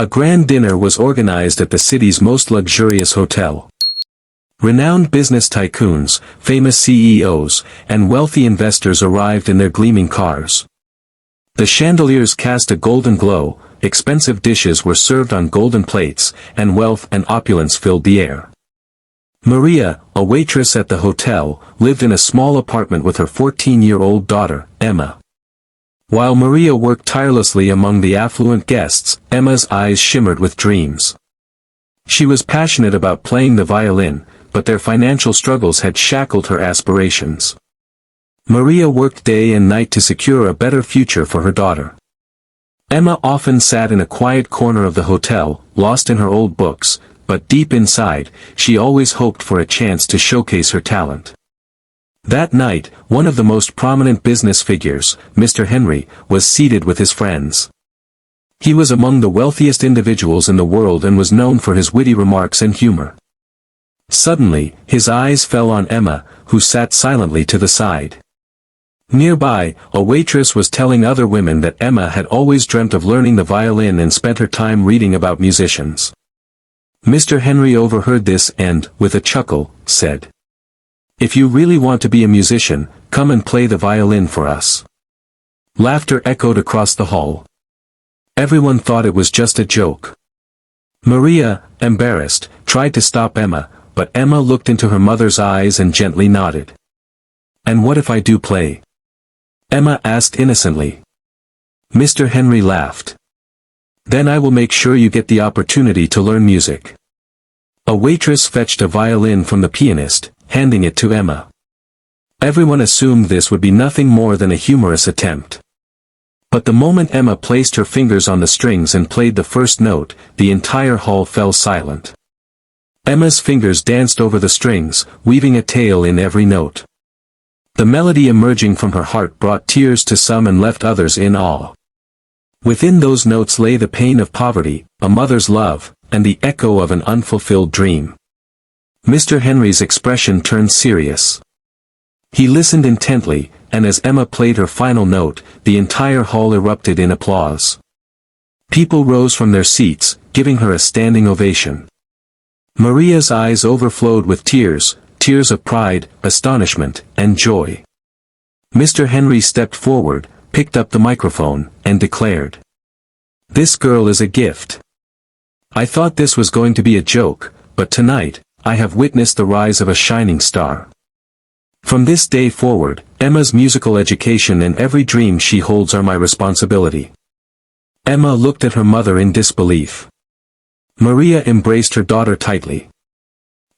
A grand dinner was organized at the city's most luxurious hotel. Renowned business tycoons, famous CEOs, and wealthy investors arrived in their gleaming cars. The chandeliers cast a golden glow, expensive dishes were served on golden plates, and wealth and opulence filled the air. Maria, a waitress at the hotel, lived in a small apartment with her 14-year-old daughter, Emma. While Maria worked tirelessly among the affluent guests, Emma's eyes shimmered with dreams. She was passionate about playing the violin, but their financial struggles had shackled her aspirations. Maria worked day and night to secure a better future for her daughter. Emma often sat in a quiet corner of the hotel, lost in her old books, but deep inside, she always hoped for a chance to showcase her talent. That night, one of the most prominent business figures, Mr. Henry, was seated with his friends. He was among the wealthiest individuals in the world and was known for his witty remarks and humor. Suddenly, his eyes fell on Emma, who sat silently to the side. Nearby, a waitress was telling other women that Emma had always dreamt of learning the violin and spent her time reading about musicians. Mr. Henry overheard this and, with a chuckle, said, "If you really want to be a musician, come and play the violin for us." Laughter echoed across the hall. Everyone thought it was just a joke. Maria, embarrassed, tried to stop Emma, but Emma looked into her mother's eyes and gently nodded. "And what if I do play?" Emma asked innocently. Mr. Henry laughed. "Then I will make sure you get the opportunity to learn music." A waitress fetched a violin from the pianist, handing it to Emma. Everyone assumed this would be nothing more than a humorous attempt. But the moment Emma placed her fingers on the strings and played the first note, the entire hall fell silent. Emma's fingers danced over the strings, weaving a tale in every note. The melody emerging from her heart brought tears to some and left others in awe. Within those notes lay the pain of poverty, a mother's love, and the echo of an unfulfilled dream. Mr. Henry's expression turned serious. He listened intently, and as Emma played her final note, the entire hall erupted in applause. People rose from their seats, giving her a standing ovation. Maria's eyes overflowed with tears, tears of pride, astonishment, and joy. Mr. Henry stepped forward, picked up the microphone, and declared, "This girl is a gift. I thought this was going to be a joke, but tonight, I have witnessed the rise of a shining star. From this day forward, Emma's musical education and every dream she holds are my responsibility." Emma looked at her mother in disbelief. Maria embraced her daughter tightly.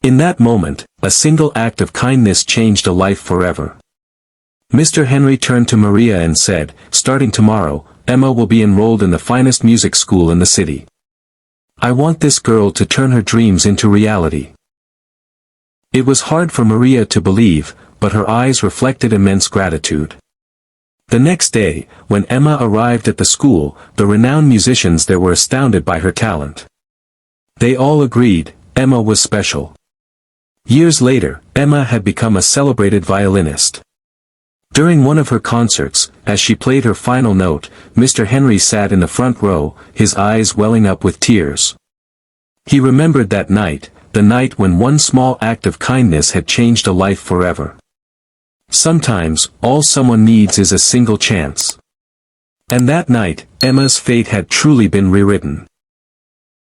In that moment, a single act of kindness changed a life forever. Mr. Henry turned to Maria and said, "Starting tomorrow, Emma will be enrolled in the finest music school in the city. I want this girl to turn her dreams into reality." It was hard for Maria to believe, but her eyes reflected immense gratitude. The next day, when Emma arrived at the school, the renowned musicians there were astounded by her talent. They all agreed, Emma was special. Years later, Emma had become a celebrated violinist. During one of her concerts, as she played her final note, Mr. Henry sat in the front row, his eyes welling up with tears. He remembered that night, the night when one small act of kindness had changed a life forever. Sometimes, all someone needs is a single chance. And that night, Emma's fate had truly been rewritten.